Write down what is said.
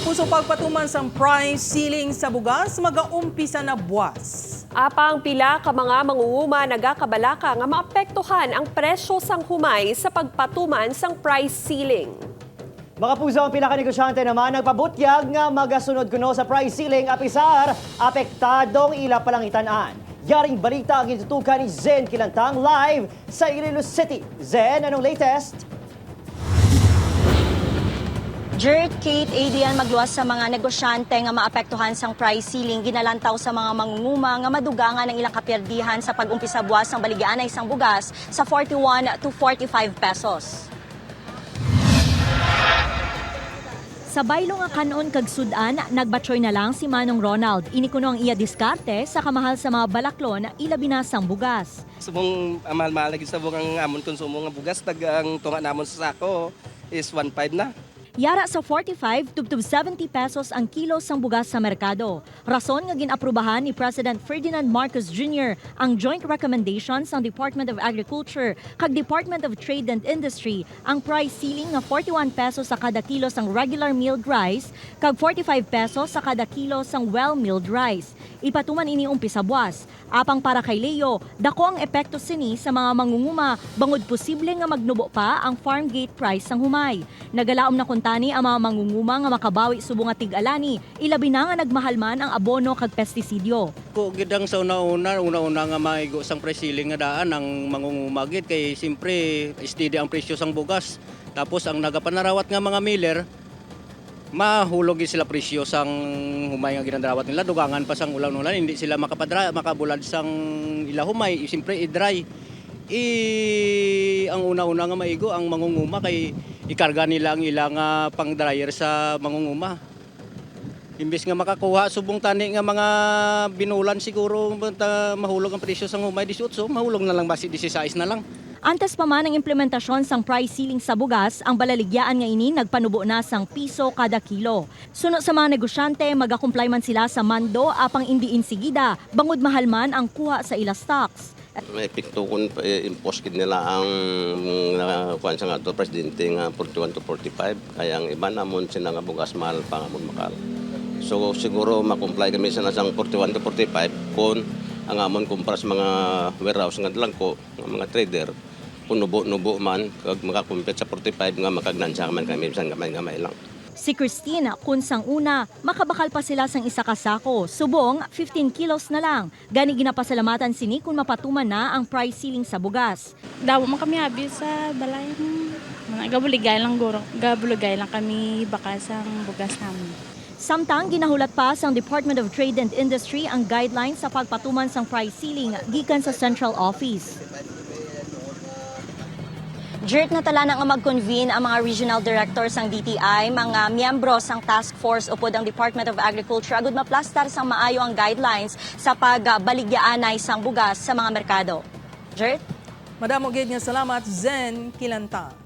Puso pagpatuman sang price ceiling sa bugas, mag-aumpisa na buwas. Apang pila ka mga mangunguma nagakabalaka nga maapektuhan ang presyo sang humay sa pagpatuman sang price ceiling. Mga puso ang pila ka negosyante naman nagpabutyag nga magasunod kuno sa price ceiling apisar apektadong ila palangitan-an. Yaring balita ang itutukan ni Zen Kilantang live sa Iloilo City. Zen, anong latest? Jert, Kate, Adrian, magluwas sa mga negosyante nga maapektuhan sang price ceiling ginalantaw sa mga mangunguma nga madugangan ng ilang kapierdihan sa pag-umpisa buwas ng baligyan ay isang bugas sa 41 to 45 pesos. Sa baylo nga kanon kag sudan, nagbatsoy na lang si Manong Ronald. Ini kuno ang iya diskarte sa kamahal sa mga balaklon ila binasang bugas. Subong mahal-mahal lagi sa ang amon konsumo nga bugas ang tunga namon sa sako is 1.5 na. Yara sa 45 to 70 pesos ang kilo sang bugas sa merkado. Rason nga ginaprubahan ni President Ferdinand Marcos Jr. ang joint recommendations ng Department of Agriculture kag Department of Trade and Industry ang price ceiling nga 41 pesos sa kada kilo sang regular milled rice kag 45 pesos sa kada kilo sang well-milled rice. Ipatuman ini umpisa buwas. Apang para kay Leo, dako ang epekto sini sa mga mangunguma bangod posible nga magnubo pa ang farm gate price sang humay. Nagalaom na kuntani ang mga mangunguma nga makabawi subong nga tig-alani, ilabi na nga nagmahalman ang abono kag pestisidyo. Ko gidang sa una nga maigo sang price ceiling nga daan ang mangunguma gid kay simpre steady ang presyo sang bugas. Tapos ang nagapanarawat nga mga miller mahulog sila presyo sang humay nga ginadrawat nila dugangan pa sang ulan-ulan hindi sila makabulad sang ila humay simpre i-dry ang una-una nga maigo ang mangunguma kay ikarga nila ang ilang pang dryer sa mangunguma imbes nga makakuha subong tani nga mga binulan siguro mahulog ang presyo sang humay 18 mahulog na lang basi 16 na lang. Antes pa man ang implementasyon sang price ceiling sa bugas, ang balaligyaan nga ini nagpanubo na sang piso kada kilo. Suno sa mga negosyante, magakumply man sila sa mando apang hindi insigida, bangod mahal man ang kuha sa ila stocks. May piktukon impose kid nila ang kuan sa ato presidente nga 41 to 45 kaya ang iba namon sila nga bugas mahal pa nga makal. So siguro makomply kami sa nasang 41 to 45 kun ang amon kumpara sa mga warehouse nga dalangko nga mga trader kung nubo man kag makakumpit sa 45 nga makagnansya man kami bisan gamay-gamay lang. Si Christina, kun sang una, makabakal pa sila sang isa ka sako. Subong, 15 kilos na lang. Gani ginapasalamatan sini kung mapatuman na ang price ceiling sa bugas. Daw mo kami abi sa balayan. Gabuligay lang guro. Gabuligay lang kami bakas ang bugas namin. Samtang ginahulat pa sang Department of Trade and Industry ang guidelines sa pagpatuman sang price ceiling gikan sa Central Office. Jert, natala na nga mag-convene ang mga regional directors ng DTI, mga miyembro sang task force upod ang Department of Agriculture agud maplastar sang maayo ang guidelines sa pagbaligyaanay sang bugas sa mga merkado. Jert? Madamo gid nga salamat, Zen Kilantang.